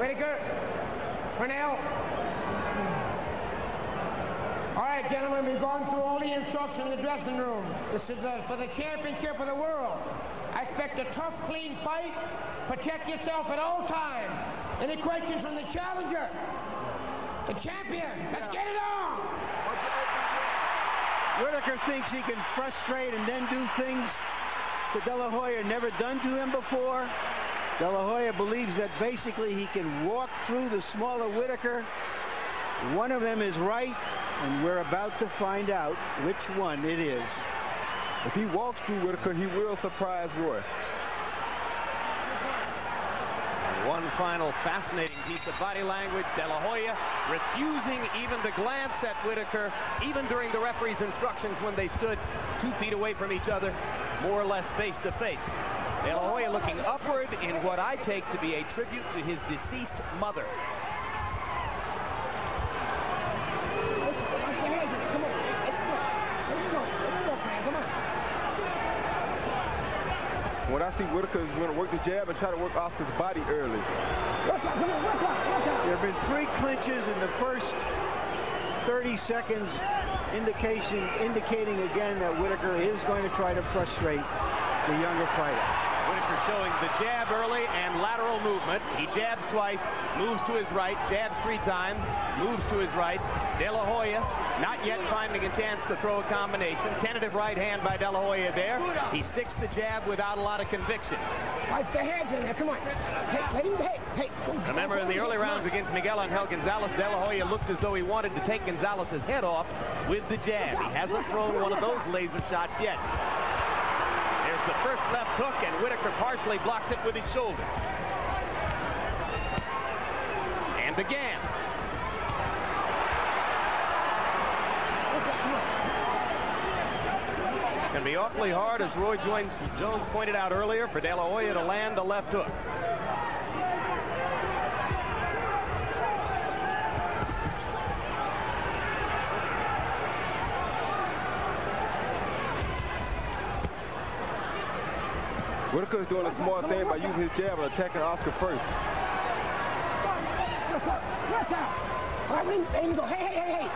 Whitaker. Pernell. All right, gentlemen, we've gone through all the instructions in the dressing room. This is for the championship of the world. I expect a tough, clean fight. Protect yourself at all times. Any questions from the challenger? The champion. Let's get it on. Whitaker thinks he can frustrate and then do things that De La Hoya never done to him before. De La Hoya believes that basically he can walk through the smaller Whitaker. One of them is right, and we're about to find out which one it is. If he walks through Whitaker, he will surprise Roy. One final fascinating piece of body language. De La Hoya refusing even to glance at Whitaker, even during the referee's instructions when they stood 2 feet away from each other, more or less face to face. De La Hoya looking upward in what I take to be a tribute to his deceased mother. What I see Whitaker is going to work the jab and try to work Oscar's body early. There have been 3 clinches in the first 30 seconds, indicating again that Whitaker is going to try to frustrate the younger fighter. Whitaker showing the jab early and lateral movement. He jabs twice, moves to his right, jabs 3 times, moves to his right. De La Hoya not yet finding a chance to throw a combination. Tentative right hand by De La Hoya there. He sticks the jab without a lot of conviction. Wipe the hands in there. Come on. Let him hey. Remember in the early rounds against Miguel Angel Gonzalez, De La Hoya looked as though he wanted to take Gonzalez's head off with the jab. He hasn't thrown one of those laser shots yet. There's the first left hook, and Whitaker partially blocked it with his shoulder. And again. It's going to be awfully hard, as Roy Jones pointed out earlier, for De La Hoya to land a left hook. Whitaker is doing a smart thing by using his jab and attacking Oscar first. Watch out! All right, let him go. Hey!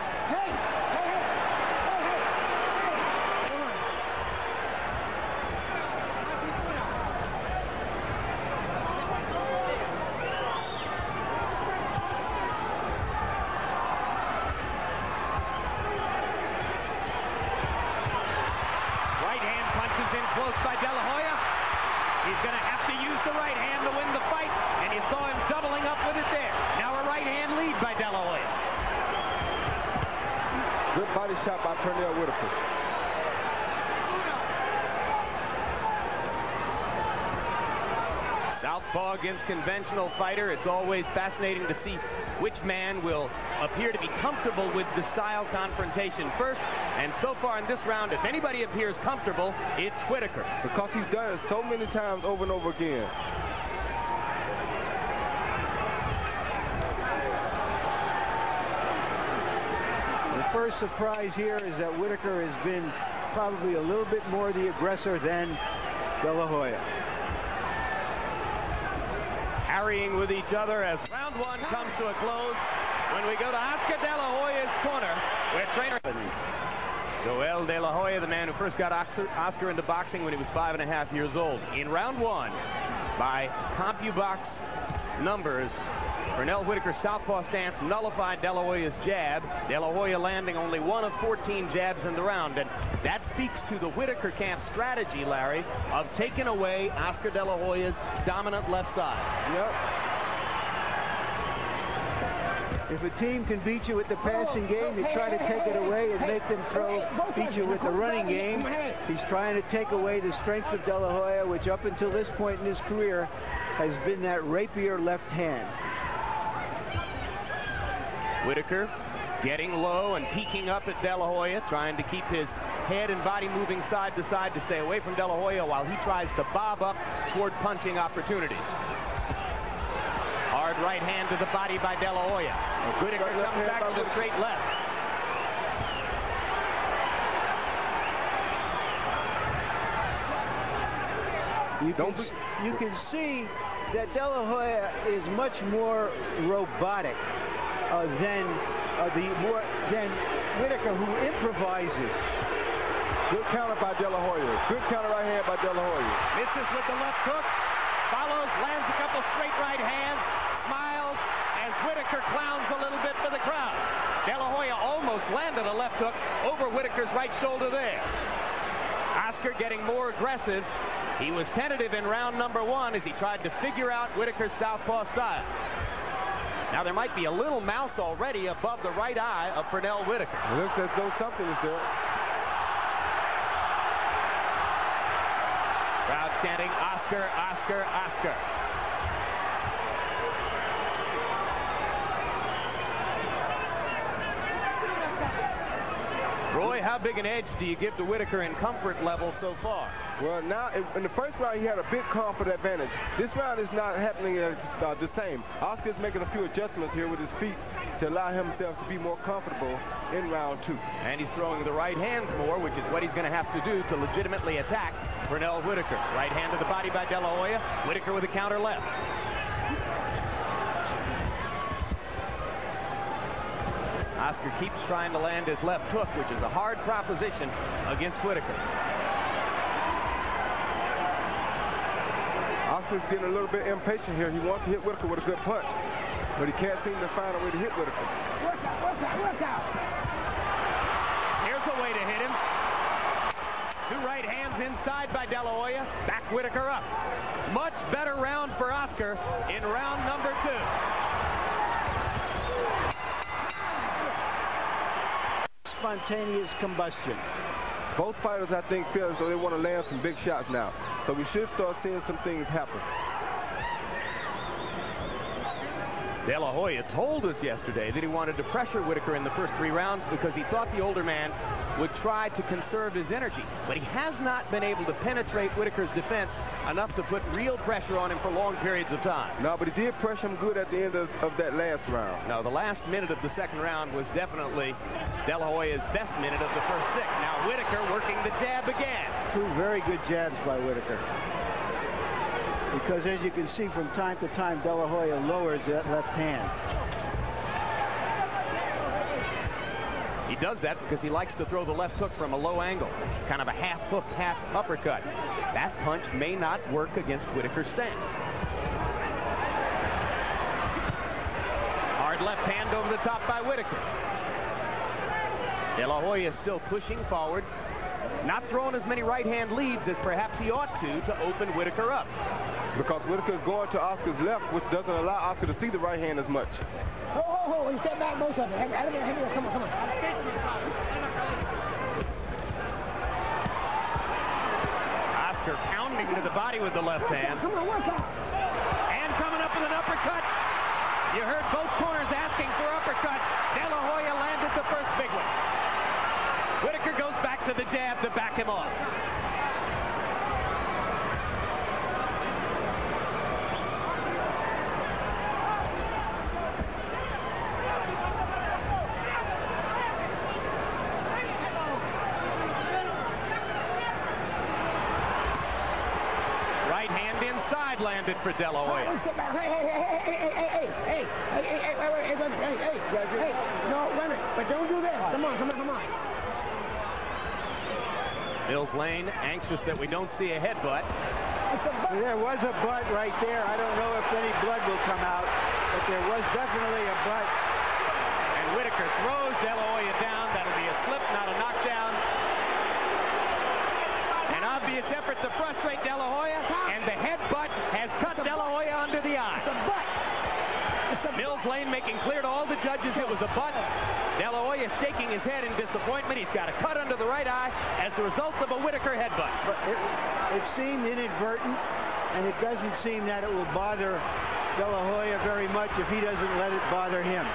Right hand punches in close by De La Hoya. He's going to have to use the right hand to win the fight, and you saw him doubling up with it there. Now a right hand lead by De La Hoya. Good body shot by Pernell Whitaker. Southpaw against conventional fighter. It's always fascinating to see which man will appear to be comfortable with the style confrontation first. And so far in this round, if anybody appears comfortable, it's Whitaker. Because he's done it so many times over and over again. The first surprise here is that Whitaker has been probably a little bit more the aggressor than De La Hoya. Harrying with each other as round 1 comes to a close. When we go to Oscar De La Hoya's corner, where trainer Joel De La Hoya, the man who first got Oscar into boxing when he was 5.5 years old. In round 1, by CompuBox numbers, Pernell Whitaker's southpaw stance nullified De La Hoya's jab. De La Hoya landing only 1 of 14 jabs in the round. And that speaks to the Whitaker camp strategy, Larry, of taking away Oscar De La Hoya's dominant left side. Yep. If a team can beat you with the passing game, you try to take it away and make them beat you with the running game. He's trying to take away the strength of De La Hoya, which up until this point in his career has been that rapier left hand. Whitaker getting low and peeking up at De La Hoya, trying to keep his head and body moving side to side to stay away from De La Hoya while he tries to bob up toward punching opportunities. Hard right hand to the body by De La Hoya. Whitaker comes back to the straight left. You can see that De La Hoya is much more robotic than Whitaker, who improvises. Good counter by De La Hoya. Good counter right hand by De La Hoya. Misses with the left hook. Follows, lands a couple straight right hands. Smiles as Whitaker clowns a little bit for the crowd. De La Hoya almost landed a left hook over Whitaker's right shoulder there. Oscar getting more aggressive. He was tentative in round number 1 as he tried to figure out Whitaker's southpaw style. Now there might be a little mouse already above the right eye of Pernell Whitaker. It looks as though something is there. Crowd chanting, Oscar, Oscar, Oscar. Roy, how big an edge do you give to Whitaker in comfort level so far? Well, now, in the first round, he had a big comfort advantage. This round is not happening the same. Oscar's making a few adjustments here with his feet to allow himself to be more comfortable in round 2. And he's throwing the right hands more, which is what he's going to have to do to legitimately attack Pernell Whitaker. Right hand to the body by De La Hoya. Whitaker with a counter left. Oscar keeps trying to land his left hook, which is a hard proposition against Whitaker. Oscar's getting a little bit impatient here. He wants to hit Whitaker with a good punch, but he can't seem to find a way to hit Whitaker. Work out, work out, work out. Here's a way to hit him. 2 right hands inside by De La Hoya. Back Whitaker up. Much better round for Oscar in round number 2. Spontaneous combustion. Both fighters, I think, feel as though they want to land some big shots now. So we should start seeing some things happen. De La Hoya told us yesterday that he wanted to pressure Whitaker in the first 3 rounds because he thought the older man would try to conserve his energy. But he has not been able to penetrate Whitaker's defense enough to put real pressure on him for long periods of time. No, but he did pressure him good at the end of that last round. No, the last minute of the second round was definitely De La Hoya's best minute of the first 6. Now Whitaker working the jab again. 2 very good jabs by Whitaker. Because as you can see from time to time, De La Hoya lowers that left hand. He does that because he likes to throw the left hook from a low angle. Kind of a half hook, half uppercut. That punch may not work against Whitaker's stance. Hard left hand over the top by Whitaker. De La Hoya is still pushing forward. Not throwing as many right-hand leads as perhaps he ought to open Whitaker up. Because Whitaker is going to Oscar's left, which doesn't allow Oscar to see the right hand as much. Oh, you step back both of them. Come on. Oscar pounding to the body with the left hand. Come on, work out. And coming up with an uppercut. You heard both corners asking for uppercuts. De La Hoya landed the first big one. Whitaker goes back to the jab to back him off. Right hand inside landed for De La Hoya. Hey. No, wait a minute. But don't do that. Come on. Mills Lane anxious that we don't see a headbutt. There was a butt right there. I don't know if any blood will come out, but there was definitely a butt. And Whitaker throws De La Hoya down. That'll be a slip, not a knockdown. An obvious effort to frustrate De La Hoya, and the headbutt has cut De La Hoya under the eye. It's a butt. Mills Lane making clear to all the judges it was a butt. De La Hoya shaking his head in disappointment. He's got a cut under the right eye as the result of a Whitaker headbutt. But it seemed inadvertent, and it doesn't seem that it will bother De La Hoya very much if he doesn't let it bother him.